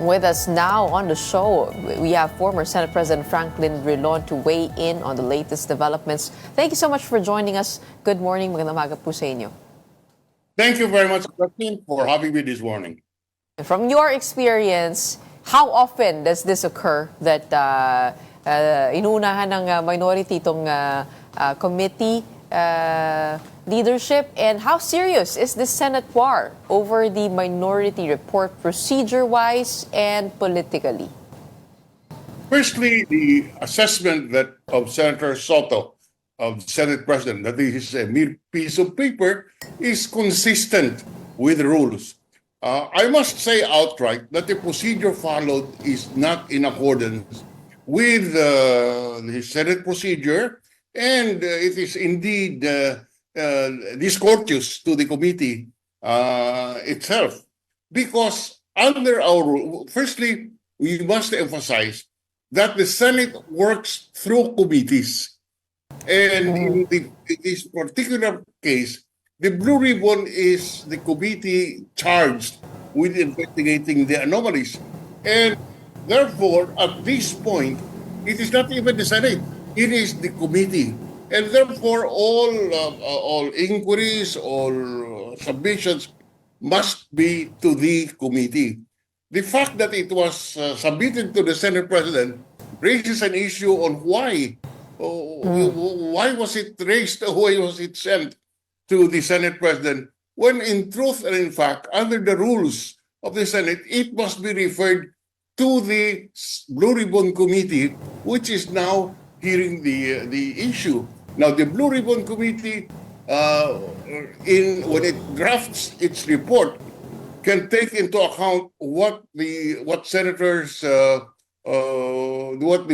With us now on the show, we have former Senate President Franklin Drilon to weigh in on the latest developments. Thank you so much for joining us. Good morning. Magandang umaga po sa inyo. Thank you very much, Christine, for having me this morning. From your experience, how often does this occur that inuunahan ng minority itong committee leadership, and how serious is the Senate war over the minority report procedure-wise and politically? Firstly, the assessment that of Senator Soto, of the Senate President, that this is a mere piece of paper, is consistent with the rules. I must say outright that the procedure followed is not in accordance with the Senate procedure, and it is indeed discourteous to the committee itself. Because under our rule, firstly, we must emphasize that the Senate works through committees. And in this particular case, the Blue Ribbon is the committee charged with investigating the anomalies. And therefore, at this point, it is not even the Senate. It is the committee, and therefore all inquiries, all submissions must be to the committee. The fact that it was submitted to the Senate President raises an issue on why was it raised, why was it sent to the Senate President, when in truth and in fact, under the rules of the Senate, it must be referred to the Blue Ribbon Committee, which is now hearing the issue. Now, the Blue Ribbon Committee, when it drafts its report, can take into account what the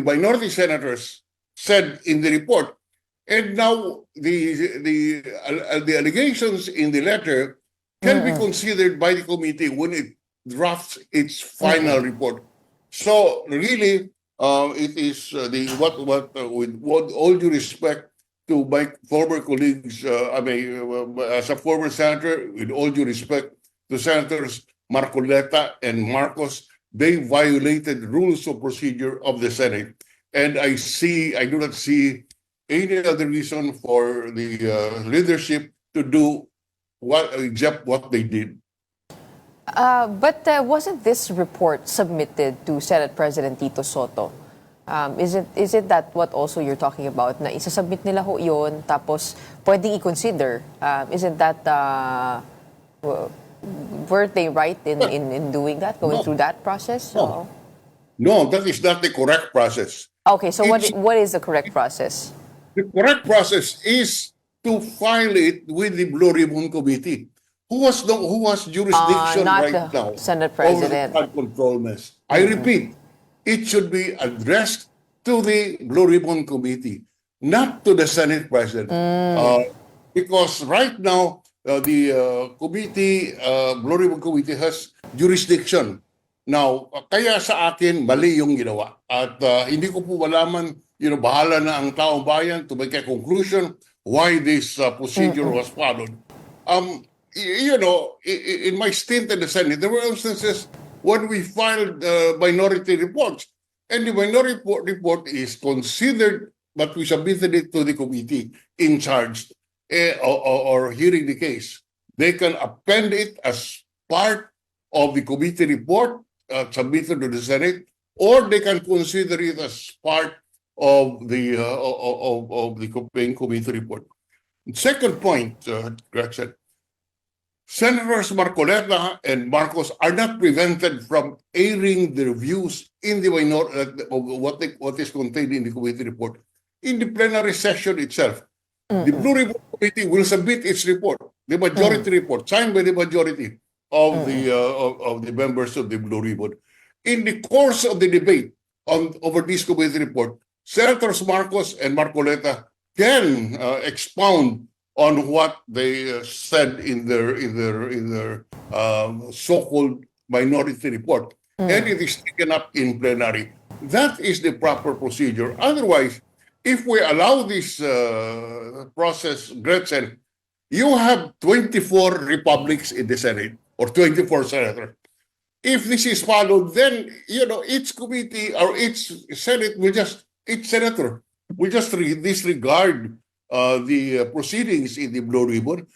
minority senators said in the report, and now the allegations in the letter can be considered by the committee when it drafts its final report. So, really. It is with all due respect to my former colleagues, as a former senator, with all due respect to Senators Marcoleta and Marcos, they violated rules of procedure of the Senate, and I do not see any other reason for the leadership to do except what they did. But wasn't this report submitted to Senate President Tito Soto? Is it that what also you're talking about, na isasubmit nila ho yun, tapos pwedeng i-consider? Isn't that, weren't they right in doing that, going through that process? So... No, that is not the correct process. Okay, so what is the correct process? The correct process is to file it with the Blue Ribbon Committee. Who has jurisdiction right now Senate President. over the control mess? I repeat, it should be addressed to the Blue Ribbon Committee, not to the Senate President. Because right now, the Blue Ribbon Committee has jurisdiction. Now, kaya sa akin, mali yung ginawa. At hindi ko po malaman, bahala na ang taong bayan to make a conclusion why this procedure was followed. In my stint in the Senate, there were instances when we filed minority reports, and the minority report is considered, but we submitted it to the committee in charge or hearing the case. They can append it as part of the committee report submitted to the Senate, or they can consider it as part of the committee report. Second point, Gretchen. Senators Marcoleta and Marcos are not prevented from airing their views in the of what is contained in the committee report in the plenary session itself. The Blue Ribbon Committee will submit its report, the majority report, signed by the majority of the members of the Blue Ribbon. In the course of the debate over this committee report, Senators Marcos and Marcoleta can expound on what they said in their so-called minority report, and it is taken up in plenary. That is the proper procedure. Otherwise, if we allow this process, Gretchen, you have 24 republics in the Senate, or 24 senators. If this is followed, then each committee or each Senate will each senator will just disregard the proceedings in the Blue Ribbon,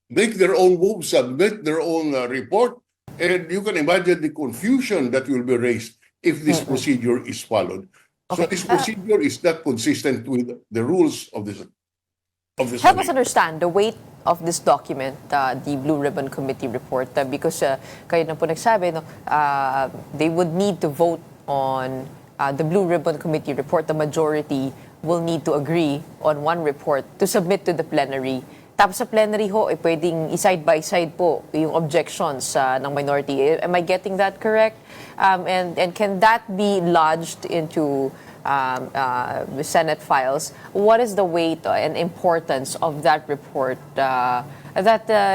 make their own moves, submit their own report, and you can imagine the confusion that will be raised if this procedure is followed. So Okay. this procedure is not consistent with the rules of the Help us Senate. understand the weight of this document, the Blue Ribbon Committee report, because kayo na po nagsabi, no, they would need to vote on the Blue Ribbon Committee report. The majority will need to agree on one report to submit to the plenary. Tapos sa plenary ho, pwedeng side by side po yung objections ng minority. Am I getting that correct? And can that be lodged into the Senate files? What is the weight and importance of that report that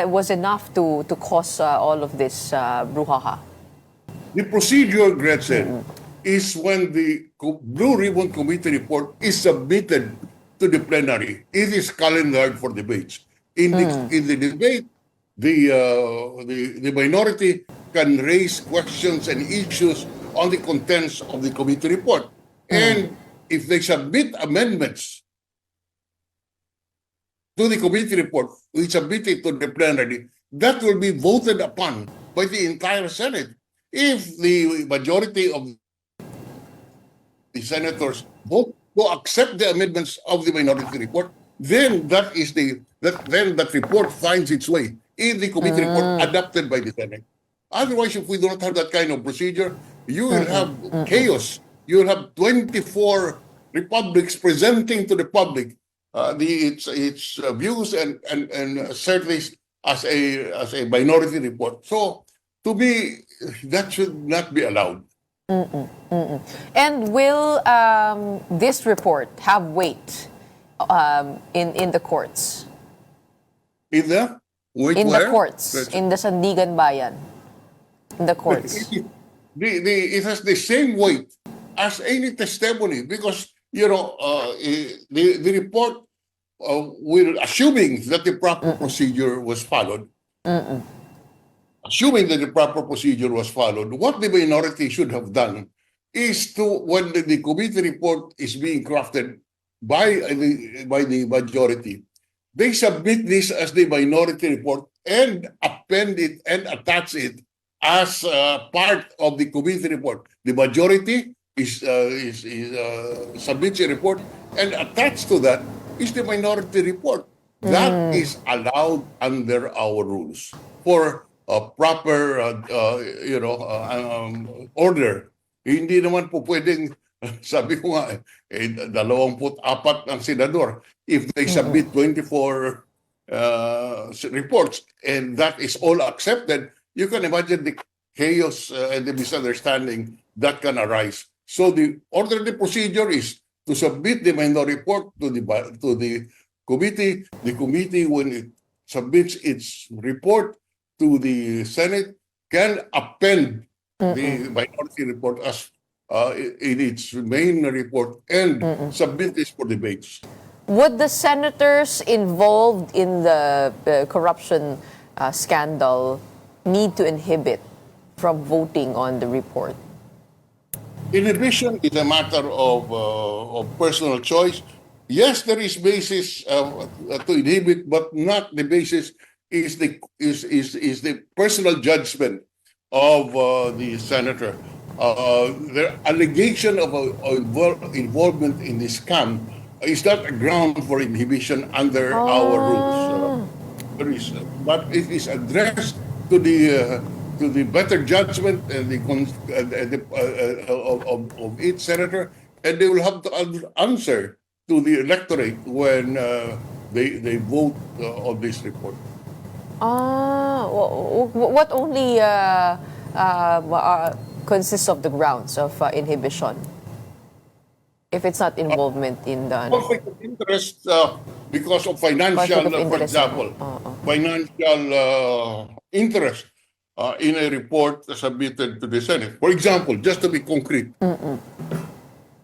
was enough to cause all of this brouhaha? The procedure, Gretchen, is when the Blue Ribbon Committee report is submitted to the plenary. It is calendared for debates. In the debate, the minority can raise questions and issues on the contents of the committee report. And if they submit amendments to the committee report, we submit it to the plenary, that will be voted upon by the entire Senate. If the majority of the senators vote to accept the amendments of the minority report, then that report finds its way in the committee report adopted by the Senate. Otherwise, if we do not have that kind of procedure, you will have chaos. You will have 24 republics presenting to the public its views and certainly as a minority report. So, to me, that should not be allowed. And will this report have weight in the courts? In the The courts, in the Sandigan Bayan, in the courts. It has the same weight as any testimony because the report will, assuming that the proper procedure was followed. Assuming that the proper procedure was followed, what the minority should have done is to, when the committee report is being crafted by the majority, they submit this as the minority report and append it and attach it as part of the committee report. The majority submits a report, and attached to that is the minority report. That is allowed under our rules for proper order. Hindi naman po pwedeng, sabi ko nga, 24 ang senador. If they submit 24 reports and that is all accepted, you can imagine the chaos and the misunderstanding that can arise. So the orderly procedure is to submit the minority report to the committee. The committee, when it submits its report to the Senate, can append the minority report as in its main report and submit this for debates. Would the senators involved in the corruption scandal need to inhibit from voting on the report? Inhibition is a matter of personal choice. Yes, there is basis to inhibit, but not the basis is the personal judgment of the senator. The allegation of involvement in this scam is not a ground for inhibition under our rules. But it is addressed to the better judgment and of each senator, and they will have to answer to the electorate when they vote on this report. What only consists of the grounds of inhibition? If it's not involvement in the conflict of interest because of financial, for example, financial interest in a report submitted to the Senate. For example, just to be concrete,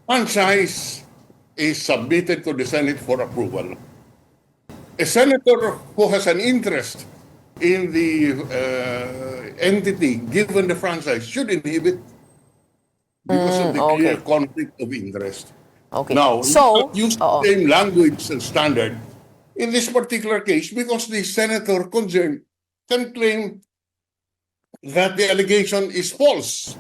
franchise is submitted to the Senate for approval. A senator who has an interest in the entity given the franchise should inhibit because of the clear Okay. conflict of interest. Okay. Now, we So, cannot use the oo. same language and standard in this particular case because the senator concerned can claim that the allegation is false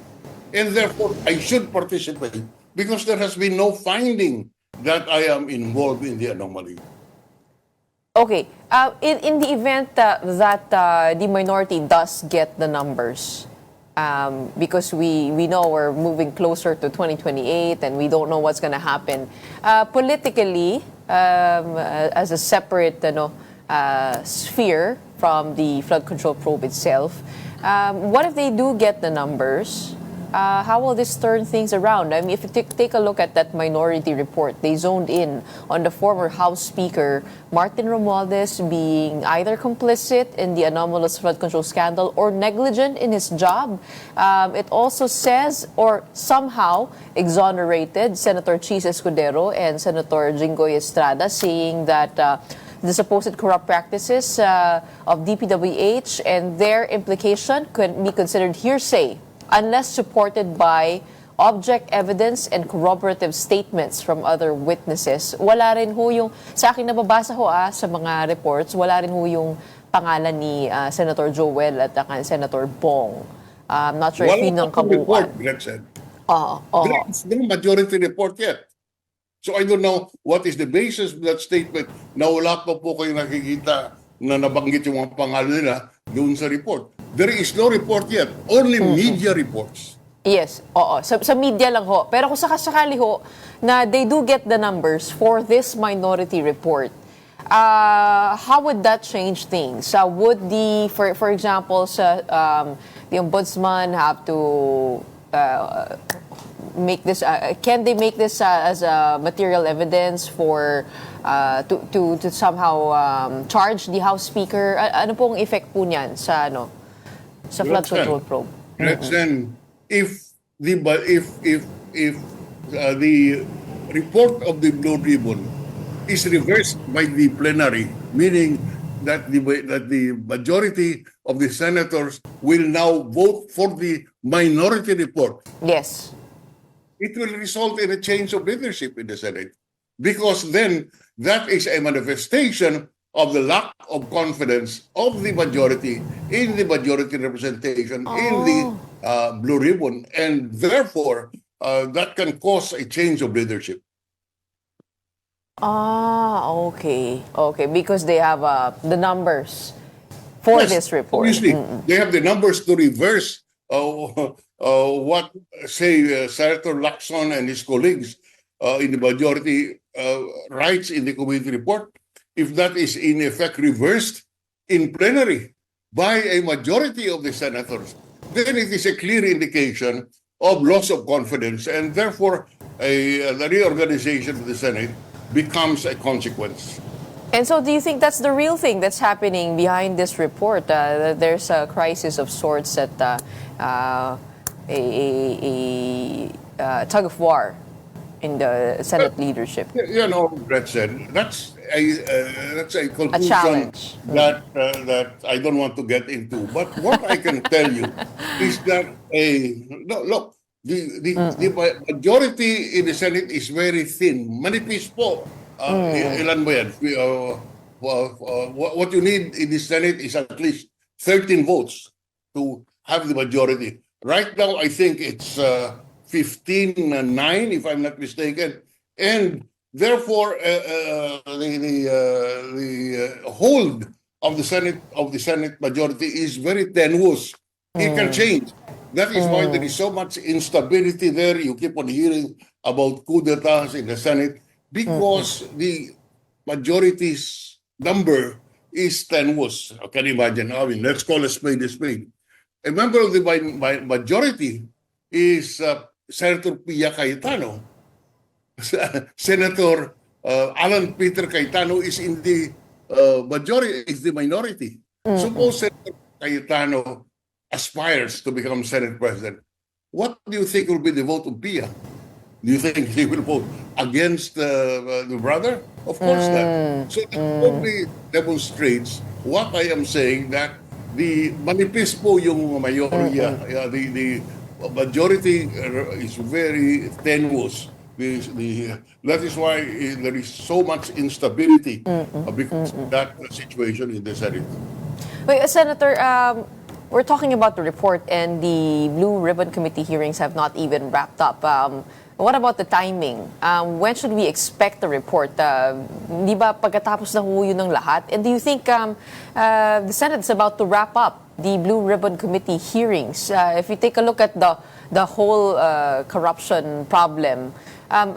and therefore I should participate because there has been no finding that I am involved in the anomaly. Okay. In the event that the minority does get the numbers, because we know we're moving closer to 2028 and we don't know what's going to happen politically, as a separate sphere from the flood control probe itself. What if they do get the numbers? How will this turn things around? I mean, if you take a look at that minority report, they zoned in on the former House Speaker, Martin Romualdez, being either complicit in the anomalous flood control scandal or negligent in his job. It also says, or somehow exonerated, Senator Chis Escudero and Senator Jinggoy Estrada, saying that the supposed corrupt practices of DPWH and their implication could be considered hearsay unless supported by object evidence and corroborative statements from other witnesses. Wala rin ho yung, sa akin nababasa ho sa mga reports, wala rin ho yung pangalan ni Senator Joel at Senator Bong. I'm not sure if yun ang report, kabuuan. Greg said. Oo. There is no majority report yet. So I don't know what is the basis of that statement na wala pa po kayo nakikita na nabanggit yung mga pangalan nila doon sa report. There is no report yet, only media reports. Yes, oo. Sa media lang ho. Pero kung sakasakali ho na they do get the numbers for this minority report, how would that change things? Would for example, the ombudsman have to make this? Can they make this as a material evidence for to somehow charge the House Speaker? Ano pong effect po niyan sa sa flood control probe? Let's then, if the report of the Blue Ribbon is reversed by the plenary, meaning that the majority of the senators will now vote for the minority report. Yes. It will result in a change of leadership in the Senate because then that is a manifestation of the lack of confidence of the majority in the majority representation in the Blue Ribbon, and therefore that can cause a change of leadership. Okay. Because they have the numbers for this report. Obviously, they have the numbers to reverse what, say, Senator Lacson and his colleagues in the majority writes in the committee report. If that is in effect reversed in plenary by a majority of the senators, then it is a clear indication of loss of confidence, and therefore the reorganization of the Senate becomes a consequence. And so do you think that's the real thing that's happening behind this report? That there's a crisis of sorts at a tug of war in the Senate leadership? You know, Brett said, that's a conclusion challenge. that I don't want to get into. But what I can tell you is that the majority in the Senate is very thin. Manipis po. Ilan ba yan? What you need in the Senate is at least 13 votes to have the majority. Right now, I think it's 15-9, if I'm not mistaken, and therefore the hold of the Senate majority is very tenuous. It can change. That is why there is so much instability there. You keep on hearing about coup d'etats in the Senate because the majority's number is tenuous. I can imagine. I mean, let's call a spade a spade. A member of the majority is Senator Pia Cayetano. Senator Alan Peter Cayetano is in the majority, is the minority. Suppose Senator Cayetano aspires to become Senate President. What do you think will be the vote of Pia? Do you think he will vote against the brother? Of course not. So it only demonstrates what I am saying, that manipis po yung mayorya. The majority is very tenuous. That is why there is so much instability because of that situation in the Senate. Wait, Senator, we're talking about the report and the Blue Ribbon Committee hearings have not even wrapped up. What about the timing? When should we expect the report? Di ba pagkatapos na ho yun ng lahat? And do you think the Senate is about to wrap up the Blue Ribbon Committee hearings? If you take a look at the whole corruption problem,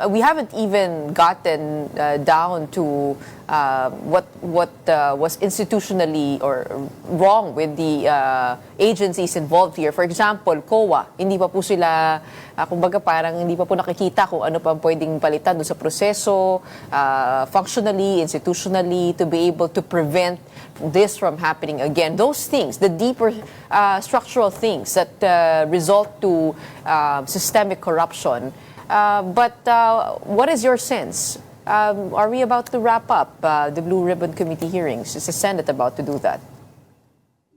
we haven't even gotten down to what was institutionally or wrong with the agencies involved here. For example, COA, hindi pa po sila, kumbaga parang hindi pa po nakikita kung ano pa pwedeng palitan doon sa proseso, functionally, institutionally, to be able to prevent this from happening again. Those things, the deeper structural things that result to systemic corruption. But what is your sense? Are we about to wrap up the Blue Ribbon Committee hearings? Is the Senate about to do that?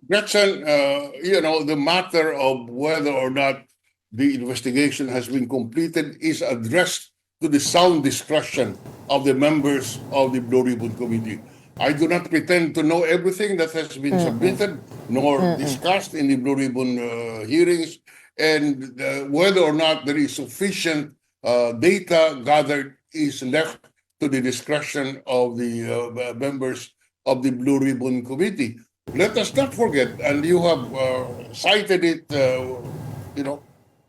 Gretchen, the matter of whether or not the investigation has been completed is addressed to the sound discretion of the members of the Blue Ribbon Committee. I do not pretend to know everything that has been submitted nor discussed in the Blue Ribbon hearings, and whether or not there is sufficient data gathered is left to the discretion of the members of the Blue Ribbon Committee. Let us not forget, and you have cited it,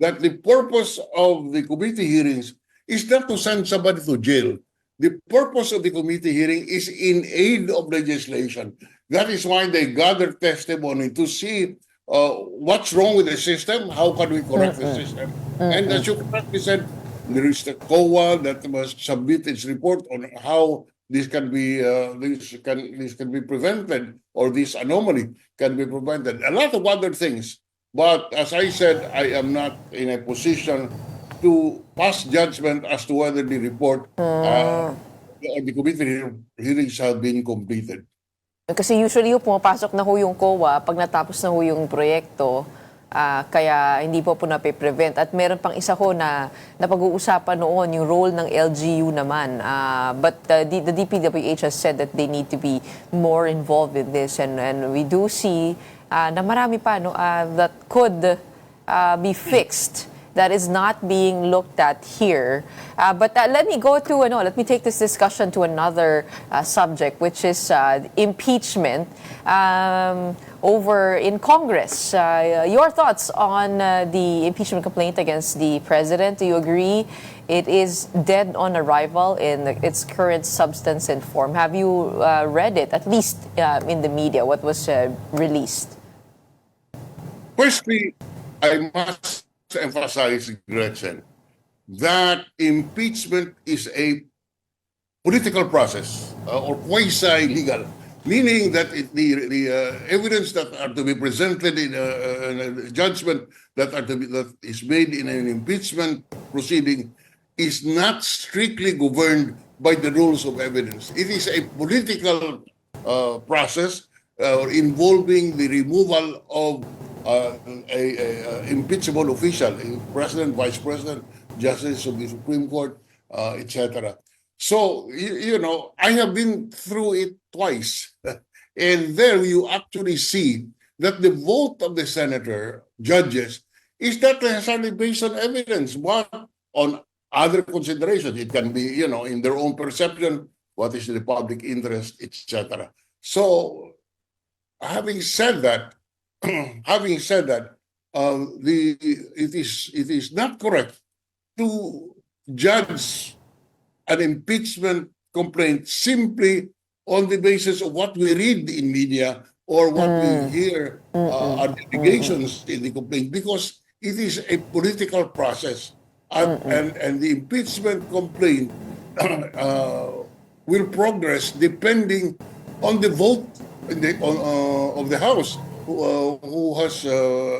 that the purpose of the committee hearings is not to send somebody to jail. The purpose of the committee hearing is in aid of legislation. That is why they gather testimony to see what's wrong with the system, how can we correct the system. And as you correctly said, there is the COA that must submit its report on how this can be prevented, or this anomaly can be prevented. A lot of other things. But as I said, I am not in a position to pass judgment as to whether the report or the committee hearings have been completed. Kasi usually pumapasok na ho yung COA pag natapos na ho yung proyekto, kaya hindi po nape-prevent. At meron pang isa ho na napag-uusapan noon, yung role ng LGU naman. But the DPWH has said that they need to be more involved in this. And we do see na marami pa that could be fixed, that is not being looked at here. But let me go to, let me take this discussion to another subject, which is impeachment over in Congress. Your thoughts on the impeachment complaint against the president? Do you agree it is dead on arrival in its current substance and form? Have you read it, at least in the media, what was released? Firstly, I must emphasize, Gretchen, that impeachment is a political process or quasi-legal, meaning that the evidence that are to be presented in a judgment that is made in an impeachment proceeding is not strictly governed by the rules of evidence. It is a political process involving the removal of a impeachable official, a president, vice president, justice of the Supreme Court, etc. So, I have been through it twice. And there you actually see that the vote of the senator, judges, is not necessarily based on evidence, but on other considerations. It can be, in their own perception, what is the public interest, etc. So, having said that, it is not correct to judge an impeachment complaint simply on the basis of what we read in media or what we hear are allegations in the complaint, because it is a political process, and the impeachment complaint will progress depending on the vote of the House, who has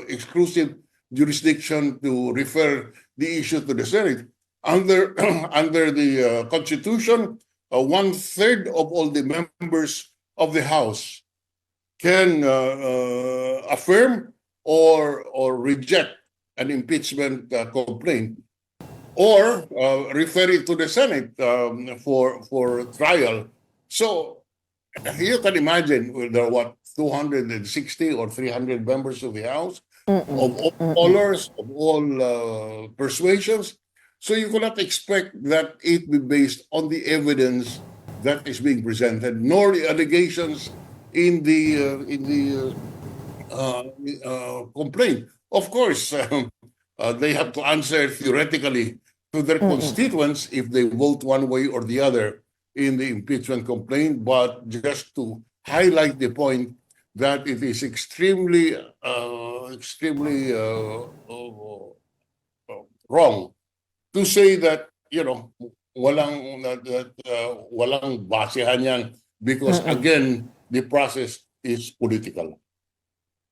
exclusive jurisdiction to refer the issue to the Senate. Under the Constitution, 1/3 of all the members of the House can affirm or reject an impeachment complaint, or refer it to the Senate for trial. So you can imagine there are what 260 or 300 members of the House of all colors, of all persuasions. So you cannot expect that it be based on the evidence that is being presented, nor the allegations in the complaint. Of course, they have to answer theoretically to their constituents if they vote one way or the other in the impeachment complaint. But just to highlight the point that it is extremely wrong to say that, walang basehan yan, because again, the process is political.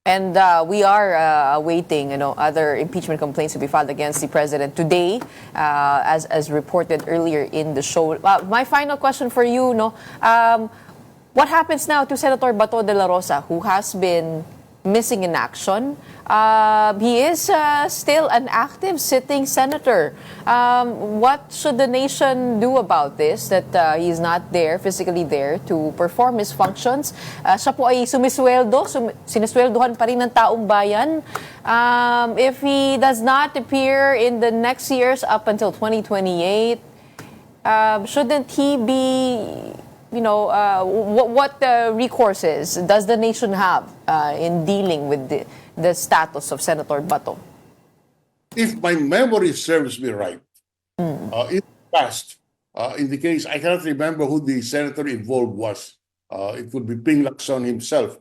And we are awaiting, other impeachment complaints to be filed against the president today, as reported earlier in the show. My final question for you, what happens now to Senator Bato de la Rosa, who has been missing in action? He is still an active sitting senator. What should the nation do about this, that he is not there, physically there, to perform his functions? Siya po ay sinisweldohan pa rin ng taong bayan. If he does not appear in the next years up until 2028, shouldn't he be... what recourses does the nation have in dealing with the status of Senator Bato? If my memory serves me right, in the past, in the case, I cannot remember who the senator involved was. It could be Ping Lacson himself,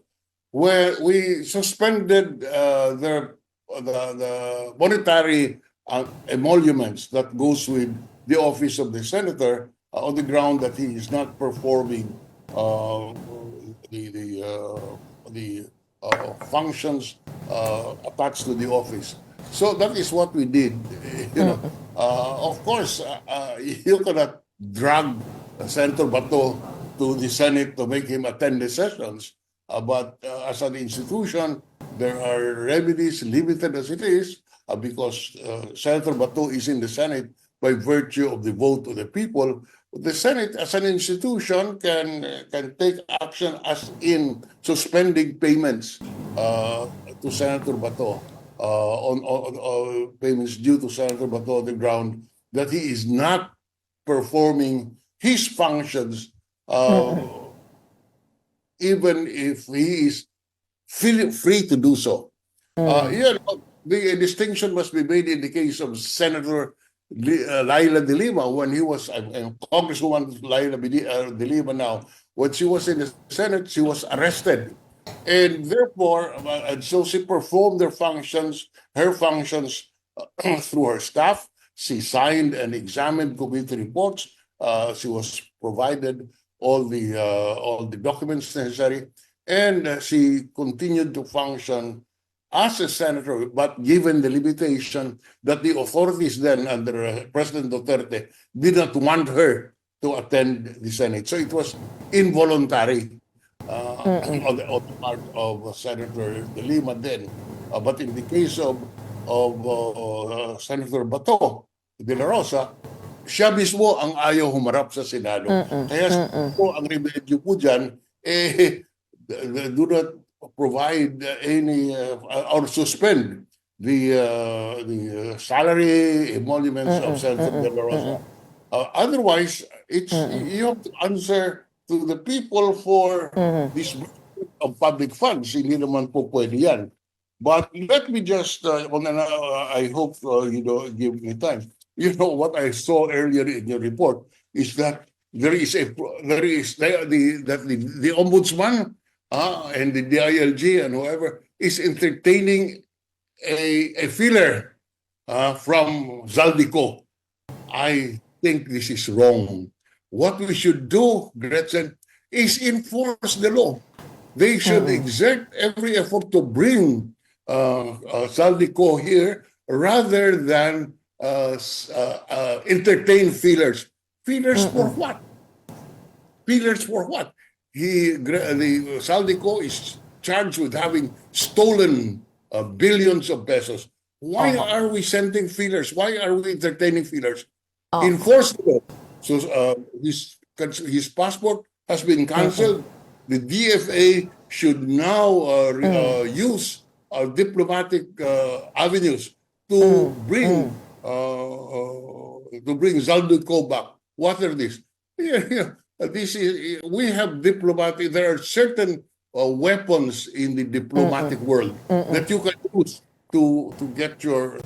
where we suspended the monetary emoluments that goes with the office of the senator, on the ground that he is not performing the functions attached to the office. So that is what we did. Of course, you cannot drag Senator Bato to the Senate to make him attend the sessions. But as an institution, there are remedies, limited as it is, because Senator Bato is in the Senate by virtue of the vote of the people. The Senate, as an institution, can take action, as in suspending payments to Senator Bato, on payments due to Senator Bato on the ground that he is not performing his functions, even if he is free to do so. The distinction must be made in the case of Senator Laila de Lima, when he was Congresswoman Laila de Lima now, when she was in the Senate, she was arrested. And therefore, and so she performed her functions through her staff. She signed and examined committee reports. She was provided all the documents necessary, and she continued to function as a senator, but given the limitation that the authorities then under President Duterte did not want her to attend the Senate. So it was involuntary on the part of Senator De Lima then. But in the case of Senator Bato de la Rosa, siya mismo ang ayaw humarap sa Senado. Kaya ang remedyo po dyan, do not provide any or suspend the salary emoluments of Senator De La Rosa. Otherwise, you have to answer to the people for disbursement of public funds. Hindi naman po pwede yan. But let me just, I hope you give me time. What I saw earlier in your report is that the ombudsman and the DILG and whoever is entertaining a filler from Zaldico. I think this is wrong. What we should do, Gretchen, is enforce the law. They should exert every effort to bring Zaldico here rather than entertain fillers. Fillers for what? Fillers for what? The Zaldico is charged with having stolen billions of pesos. Why are we sending feelers? Why are we entertaining feelers? Enforce the law. So his passport has been canceled. The DFA should now use diplomatic avenues to bring Zalduco back. What are these? This is, we have diplomatic. There are certain weapons in the diplomatic world that you can use to get to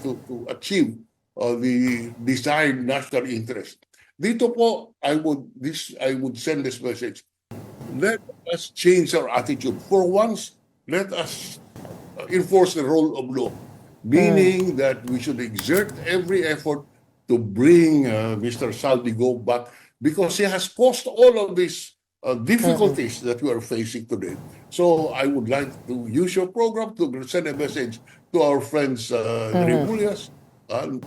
achieve the desired national interest. Dito po, I would send this message. Let us change our attitude. For once, let us enforce the rule of law, meaning that we should exert every effort to bring Mr. Saldigo back, because he has caused all of these difficulties that we are facing today. So I would like to use your program to send a message to our friends Rimullas,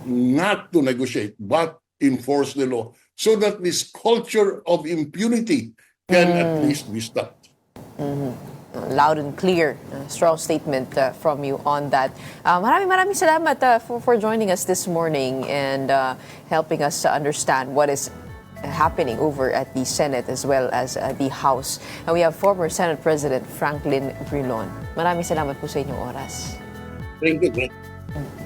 not to negotiate, but enforce the law, so that this culture of impunity can at least be stopped. Loud and clear. Strong statement from you on that. Maraming salamat for joining us this morning and helping us understand what is happening over at the Senate as well as the House. And we have former Senate President Franklin Drilon. Maraming salamat po sa inyong oras. Thank you.